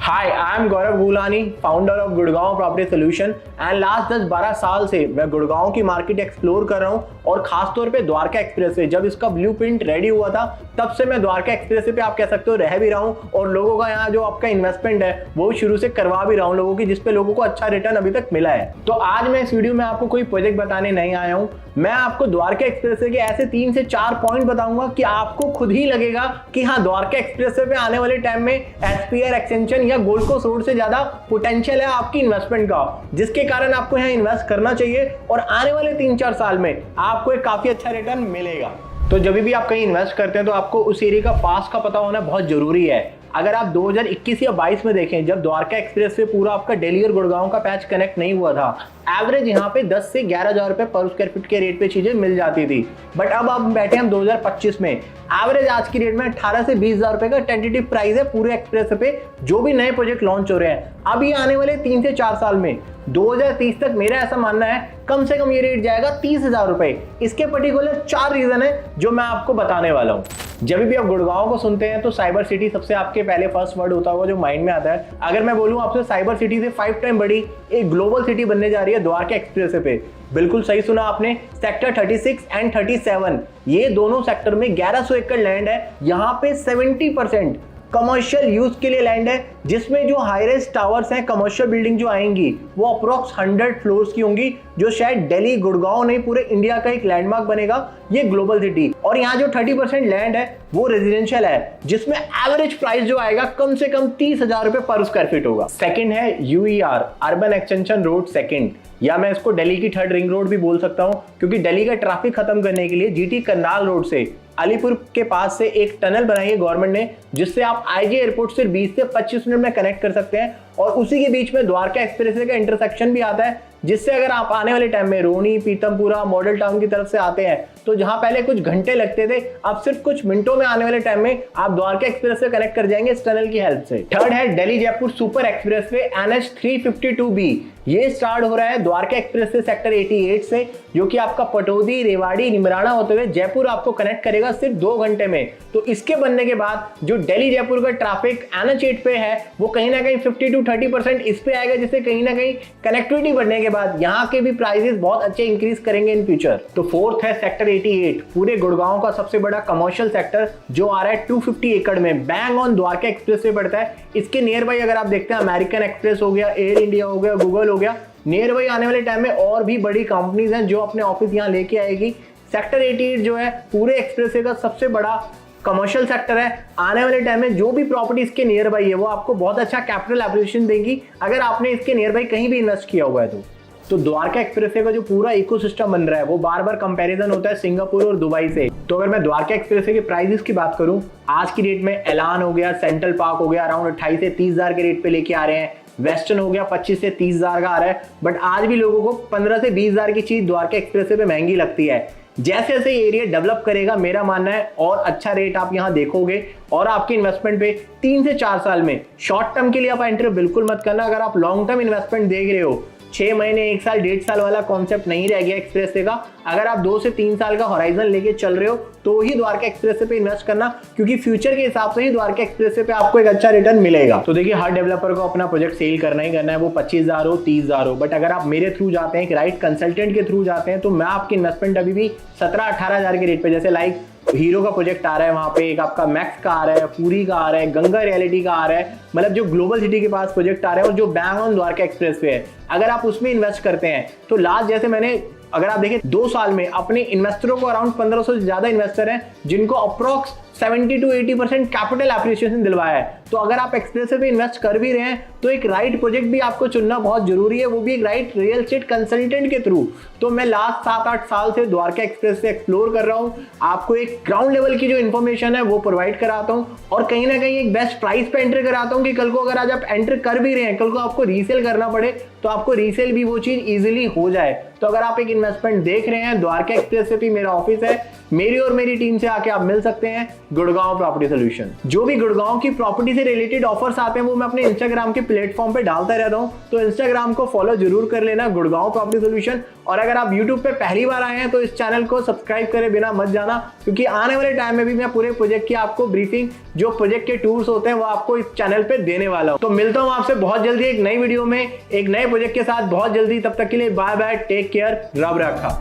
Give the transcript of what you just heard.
Hi, I am Gaurav Gulani, founder of Gurgaon property solution and last 10-12 साल से मैं गुड़गांव की मार्केट एक्सप्लोर कर रहा हूं और खास तौर पे द्वारका एक्सप्रेसवे जब इसका ब्लूप्रिंट रेडी हुआ था तब से मैं द्वारका एक्सप्रेसवे पे आप कह सकते हो रह भी रहा हूं और लोगों का यहाँ जो आपका इन्वेस्टमेंट है वो शुरू से करवा भी रहा हूँ लोगों की, जिसपे लोगों को अच्छा रिटर्न अभी तक मिला है। तो आज मैं इस वीडियो में आपको कोई प्रोजेक्ट बताने नहीं आया हूँ, मैं आपको द्वारका एक्सप्रेसवे के ऐसे 3 से 4 पॉइंट बताऊंगा कि आपको खुद ही लगेगा कि हाँ द्वारका एक्सप्रेसवे पे आने वाले टाइम में एसपीआर एक्सटेंशन या गोल्ड कोस्ट रोड से ज्यादा पोटेंशियल है आपकी इन्वेस्टमेंट का, जिसके कारण आपको यहाँ इन्वेस्ट करना चाहिए और आने वाले 3-4 साल में आपको एक काफी अच्छा रिटर्न मिलेगा। तो जब भी आप कहीं इन्वेस्ट करते हैं तो आपको उस एरिया का पास का पता होना बहुत जरूरी है। अगर आप 2021 या 22 में देखें जब द्वारका एक्सप्रेस से पूरा आपका दिल्ली और गुड़गांव का पैच कनेक्ट नहीं हुआ था, एवरेज यहाँ पे 10 से 11,000 रुपए पर स्क्वायर फीट के रेट पे चीजें मिल जाती थी। बट अब आप बैठे हम 2025 में, एवरेज आज की रेट में 18 से 20,000 रुपए का टेंटेटिव प्राइस है पूरे एक्सप्रेस पे जो भी नए प्रोजेक्ट लॉन्च हो रहे हैं। अब ये आने वाले 3 से 4 साल में 2030 तक मेरा ऐसा मानना है कम से कम ये रेट जाएगा 30,000 रुपए। इसके पर्टिकुलर 4 रीजन है जो मैं आपको बताने वाला हूँ। जब भी आप गुड़गांव को सुनते हैं तो साइबर सिटी सबसे आपके पहले फर्स्ट वर्ड होता होगा जो माइंड में आता है। अगर मैं बोलूं आपसे साइबर सिटी से 5 टाइम बड़ी एक ग्लोबल सिटी बनने जा रही है द्वारका एक्सप्रेस पे, बिल्कुल सही सुना आपने। सेक्टर 36 एंड 37 ये दोनों सेक्टर में 1100 एकड़ लैंड है। यहाँ पे 70% कमर्शियल यूज के लिए लैंड है, जिसमें जो हाईराइज टावर्स हैं, कमर्शियल बिल्डिंग जो आएंगी वो अप्रोक्स 100 फ्लोर्स की होंगी, जो शायद दिल्ली गुड़गांव नहीं पूरे इंडिया का एक लैंडमार्क बनेगा ये ग्लोबल सिटी। और यहाँ जो 30% लैंड है वो रेजिडेंशियल है, जिसमें एवरेज प्राइस जो आएगा कम से कम 30,000 रुपए पर स्क्वायर फीट होगा। सेकंड है यूईआर अर्बन एक्सटेंशन रोड सेकंड, या मैं इसको दिल्ली की 3rd रिंग रोड भी बोल सकता हूँ, क्योंकि दिल्ली का ट्रैफिक खत्म करने के लिए जीटी करनाल रोड से अलीपुर के पास से एक टनल बनाई है गवर्नमेंट ने, जिससे आप आईजी एयरपोर्ट से 20 से 25 मिनट में कनेक्ट कर सकते हैं। और उसी के बीच में द्वारका एक्सप्रेसवे का इंटरसेक्शन भी आता है, जिससे अगर आप आने वाले टाइम में रोनी, पीतमपुरा, मॉडल टाउन की तरफ से आते हैं तो जहां पहले कुछ घंटे लगते थे अब सिर्फ कुछ मिनटों में आने वाले टाइम में आप द्वारका एक्सप्रेस से कनेक्ट कर जाएंगे इस टनल की हेल्प से। थर्ड है Delhi Jaipur super expressway NH 352B। ये स्टार्ट हो रहा है द्वारका एक्सप्रेस से सेक्टर 88 से, जो कि आपका पटौदी, रेवाड़ी, निमराना होते हुए जयपुर आपको कनेक्ट करेगा सिर्फ 2 घंटे में। तो इसके बनने के बाद जो दिल्ली जयपुर का ट्रैफिक NH 8 पे है वो कहीं ना कहीं 50 to 30% इस पे आएगा, जिससे कहीं ना कहीं कनेक्टिविटी बढ़ने के बाद यहाँ के भी प्राइसेस बहुत अच्छे इंक्रीज करेंगे इन फ्यूचर। तो फोर्थ है सेक्टर 88, पूरे गुड़गांव का सबसे बड़ा कमर्शियल सेक्टर जो आ रहा है 250 एकड़ में, बैंग ऑन द्वारका एक्सप्रेस से पड़ता है। इसके नियर बाई अगर आप देखते हैं अमेरिकन एक्सप्रेस हो गया, एयर इंडिया हो गया, गूगल हो गया, नियर बाई आने वाले टाइम में और भी बड़ी कंपनीज हैं जो अपने ऑफिस यहाँ लेके आएगी। सेक्टर 88 जो है पूरे एक्सप्रेसवे का सबसे बड़ा कमर्शियल सेक्टर है। आने वाले टाइम में जो भी प्रॉपर्टी इसके नियर बाई है वो आपको बहुत अच्छा कैपिटल एप्रिसिएशन देगी अगर आपने इसके नियर बाई कहीं भी इन्वेस्ट किया हुआ है तो द्वारका एक्सप्रेसवे का जो पूरा इकोसिस्टम बन रहा है वो बार बार कंपैरिजन होता है सिंगापुर और दुबई से। तो अगर मैं द्वारका एक्सप्रेसवे के प्राइसेस की बात करूं, आज की डेट में एलान हो गया, सेंट्रल पार्क हो गया अराउंड 28 से 30,000 के रेट पे लेके आ रहे हैं, वेस्टर्न हो गया 25 से 30,000 का आ रहा है। बट आज भी लोगों को 15 से 20,000 की चीज द्वारका एक्सप्रेसवे पे महंगी लगती है। जैसे जैसे एरिया डेवलप करेगा मेरा मानना है और अच्छा रेट आप यहाँ देखोगे और आपके इन्वेस्टमेंट पे 3 से 4 साल में, शॉर्ट टर्म के लिए आप एंट्री बिल्कुल मत करना। अगर आप लॉन्ग टर्म इन्वेस्टमेंट देख रहे हो, 6 महीने, 1 साल, 1.5 साल वाला कॉन्सेप्ट नहीं रह गया एक्सप्रेसवे का, अगर आप 2 से 3 साल का होराइजन लेके चल रहे हो तो ही द्वारका एक्सप्रेसवे पे इन्वेस्ट करना, क्योंकि फ्यूचर के हिसाब से ही द्वारका एक्सप्रेसवे पे आपको एक अच्छा रिटर्न मिलेगा। तो देखिए हर डेवलपर को अपना प्रोजेक्ट सेल करना ही करना है, वो 25,000 हो, 30,000 हो। बट अगर आप मेरे थ्रू जाते हैं, एक राइट कंसल्टेंट के थ्रू जाते हैं, तो मैं आपकी इन्वेस्टमेंट अभी भी 17-18,000 के रेट पे, जैसे लाइक हीरो का प्रोजेक्ट आ रहा है, वहां पे एक आपका मैक्स का आ रहा है, पूरी का आ रहा है, गंगा रियलिटी का आ रहा है, मतलब जो ग्लोबल सिटी के पास प्रोजेक्ट आ रहा है और जो बैंग ऑन द्वारका एक्सप्रेस पे है, अगर आप उसमें इन्वेस्ट करते हैं तो लास्ट जैसे मैंने अगर आप देखें 2 साल में अपने इन्वेस्टरों को अराउंड 1500 से ज्यादा इन्वेस्टर हैं जिनको अप्रोक्स 70 to 80% कैपिटल एप्रिसिएशन दिलवाया है। तो अगर आप एक्सप्रेसवे पे इन्वेस्ट कर भी रहे हैं तो एक राइट प्रोजेक्ट भी आपको चुनना बहुत जरूरी है, वो भी एक राइट रियल एस्टेट कंसल्टेंट के थ्रू। तो मैं लास्ट 7-8 साल से द्वारका एक्सप्रेस से एक्सप्लोर कर रहा हूँ, आपको एक ग्राउंड लेवल की जो इन्फॉर्मेशन है वो प्रोवाइड कराता हूँ और कहीं ना कहीं एक बेस्ट प्राइस पे एंटर कराता हूँ कि कल को अगर आज आप एंटर कर भी रहे हैं, कल को आपको रीसेल करना पड़े तो आपको रीसेल भी वो चीज इजीली हो जाए। तो अगर आप एक इन्वेस्टमेंट देख रहे हैं, द्वारका एक्सप्रेस पे मेरा ऑफिस है, मेरी और मेरी टीम से आके आप मिल सकते हैं गुड़गांव प्रॉपर्टी सोल्यूशन। जो भी गुड़गांव की प्रॉपर्टी से रिलेटेड ऑफर्स आते हैं वो मैं अपने इंस्टाग्राम के प्लेटफॉर्म पे डालता रहता हूं, तो इंस्टाग्राम को फॉलो जरूर कर लेना, गुड़गांव प्रॉपर्टी सोल्यूशन। और अगर आप यूट्यूब पे पहली बार आए हैं तो इस चैनल को सब्सक्राइब करे बिना मत जाना, क्योंकि आने वाले टाइम में भी मैं पूरे प्रोजेक्ट की आपको ब्रीफिंग, जो प्रोजेक्ट के टूर्स होते हैं वो आपको इस चैनल पे देने वाला हूं। तो मिलता हूं आपसे बहुत जल्दी एक नई वीडियो में एक नए प्रोजेक्ट के साथ बहुत जल्दी। तब तक के लिए बाय बाय, टेक केयर, रब रखा।